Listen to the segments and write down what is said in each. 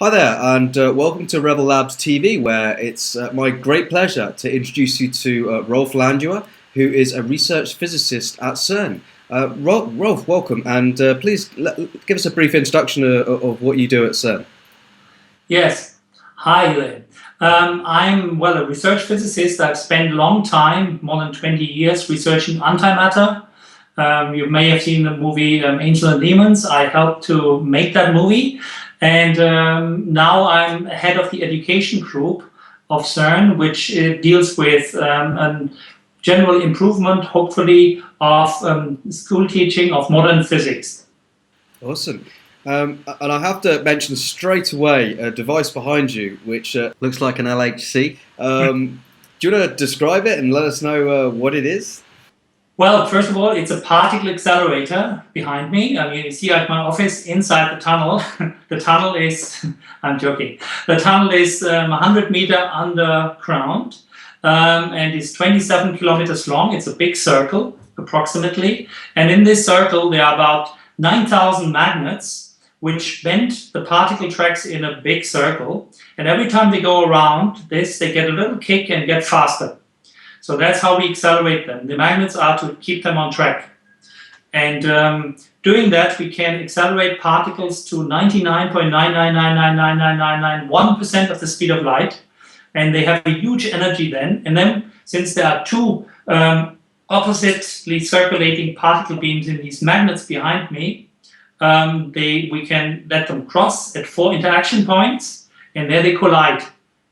Hi there, and welcome to Rebel Labs TV, where it's my great pleasure to introduce you to Rolf Landua, who is a research physicist at CERN. Rolf, welcome, and please give us a brief introduction of what you do at CERN. Yes. Hi, Elaine. I'm a research physicist. I've spent a long time, more than 20 years, researching antimatter. You may have seen the movie Angels and Demons. I helped to make that movie. And now I'm head of the education group of CERN, which deals with general improvement, hopefully, of school teaching of modern physics. Awesome. And I have to mention straight away a device behind you, which looks like an LHC. Do you want to describe it and let us know what it is? Well, first of all, it's a particle accelerator behind me. I mean, you see at my office inside the tunnel. The tunnel is, I'm joking, the tunnel is 100 meters underground and is 27 kilometers long. It's a big circle, approximately. And in this circle, there are about 9,000 magnets which bend the particle tracks in a big circle. And every time they go around this, they get a little kick and get faster. So that's how we accelerate them. The magnets are to keep them on track. And doing that, we can accelerate particles to 99.999999991% of the speed of light. And they have a huge energy then. And then, since there are two oppositely circulating particle beams in these magnets behind me, we can let them cross at 4 interaction points, and there they collide.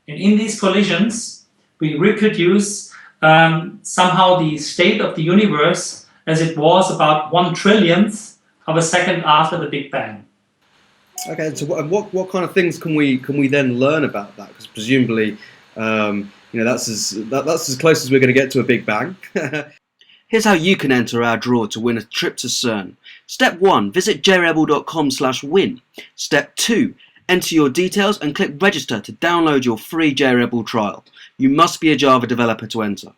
And in these collisions, we reproduce somehow the state of the universe as it was about 1/1,000,000th of a second after the Big Bang. Okay, so what kind of things can we then learn about that? Because presumably, that's as close as we're going to get to a Big Bang. Here's how you can enter our draw to win a trip to CERN. Step 1, visit JRebel.com/win. Step 2, enter your details and click register to download your free JRebel trial. You must be a Java developer to enter.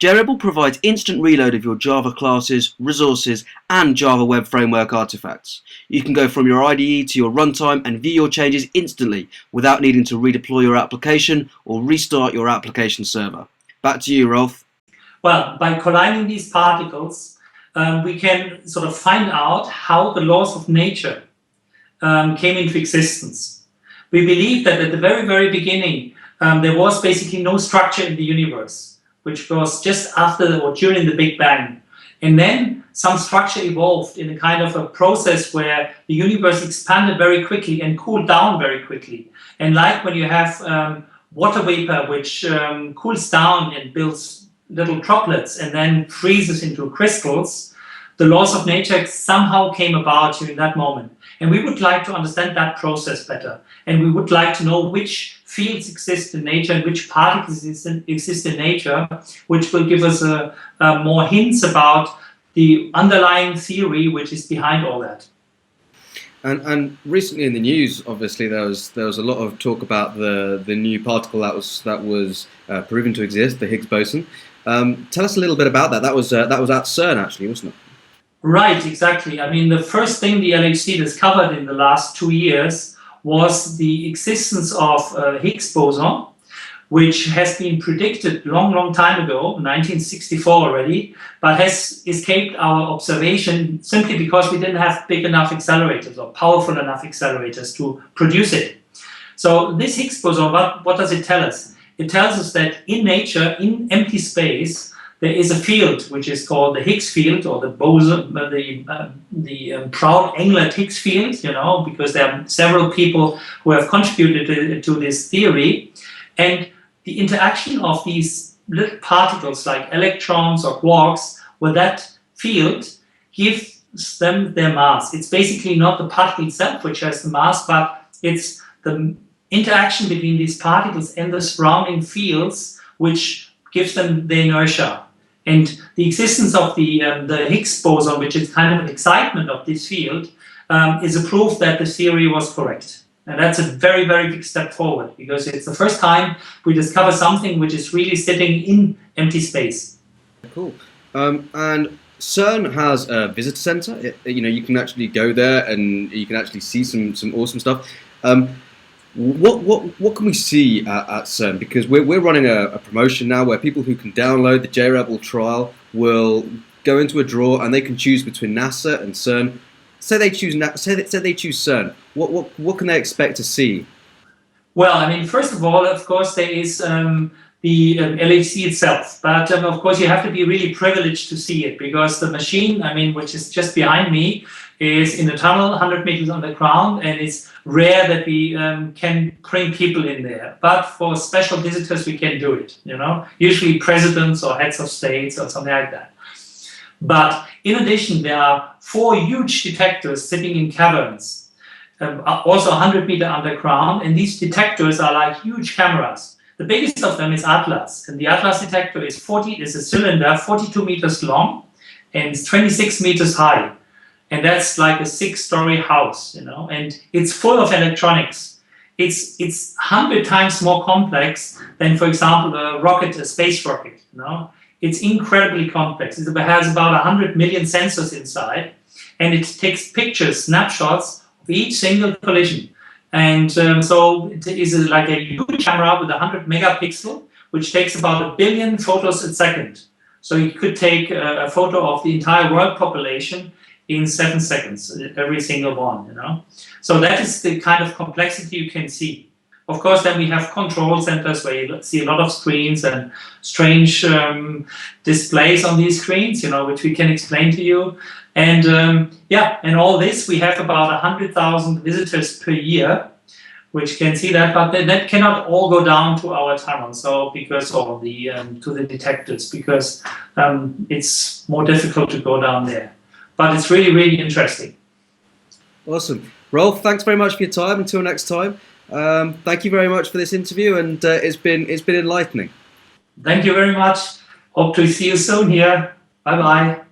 JRebel provides instant reload of your Java classes, resources, and Java Web Framework artifacts. You can go from your IDE to your runtime and view your changes instantly without needing to redeploy your application or restart your application server. Back to you, Rolf. Well, by colliding these particles, we can sort of find out how the laws of nature came into existence. We believe that at the very, very beginning, there was basically no structure in the universe, which was just after or during the Big Bang. And then some structure evolved in a kind of a process where the universe expanded very quickly and cooled down very quickly. And like when you have water vapor, which cools down and builds little droplets and then freezes into crystals, the laws of nature somehow came about during that moment. And we would like to understand that process better. And we would like to know which fields exist in nature and which particles exist in nature, which will give us more hints about the underlying theory which is behind all that. And recently in the news, obviously there was a lot of talk about the new particle that was proven to exist, the Higgs Boson. Tell us a little bit about that. That was at CERN actually, wasn't it? Right, exactly. I mean, the first thing the LHC discovered in the last 2 years was the existence of Higgs Boson, which has been predicted long time ago, 1964 already, but has escaped our observation simply because we didn't have big enough accelerators or powerful enough accelerators to produce it. So this Higgs Boson, what does it tell us? It tells us that in nature, in empty space, there is a field which is called the Higgs field, or the boson, the proud Englert Higgs field, because there are several people who have contributed to this theory. And the interaction of these little particles like electrons or quarks with that field gives them their mass. It's basically not the particle itself which has the mass, but it's the interaction between these particles and the surrounding fields which gives them the inertia. And the existence of the Higgs boson, which is kind of an excitement of this field, is a proof that the theory was correct. And that's a very, very big step forward, because it's the first time we discover something which is really sitting in empty space. Cool. And CERN has a visitor center. You can actually go there and you can actually see some awesome stuff. What can we see at CERN? Because we're running a promotion now where people who can download the JRebel trial will go into a draw and they can choose between NASA and CERN. Say they choose CERN. What can they expect to see? Well, I mean, first of all, of course, there is the LHC itself. But of course, you have to be really privileged to see it, because the machine, I mean, which is just behind me, is in a tunnel 100 meters underground, and it's rare that we can bring people in there. But for special visitors, we can do it, you know, usually presidents or heads of states or something like that. But in addition, there are 4 huge detectors sitting in caverns, also 100-meter underground, and these detectors are like huge cameras. The biggest of them is Atlas, and the Atlas detector is a cylinder 42 meters long and 26 meters high, and that's like a 6-story house, you know, and it's full of electronics. It's 100 times more complex than, for example, a space rocket, you know. It's incredibly complex. It has about 100 million sensors inside, and it takes pictures, snapshots of each single collision. And so it is like a huge camera with 100 megapixel, which takes about 1 billion photos a second. So you could take a photo of the entire world population in 7 seconds, every single one, you know. So that is the kind of complexity you can see. Of course, then we have control centers where you see a lot of screens and strange displays on these screens, you know, which we can explain to you. And yeah, and all this, we have about 100,000 visitors per year, which can see that, but that cannot all go down to our tunnel. So because of the to the detectors, because it's more difficult to go down there. But it's really, really interesting. Awesome, Rolf. Thanks very much for your time. Until next time. Thank you very much for this interview, and it's been enlightening. Thank you very much. Hope to see you soon here. Bye bye.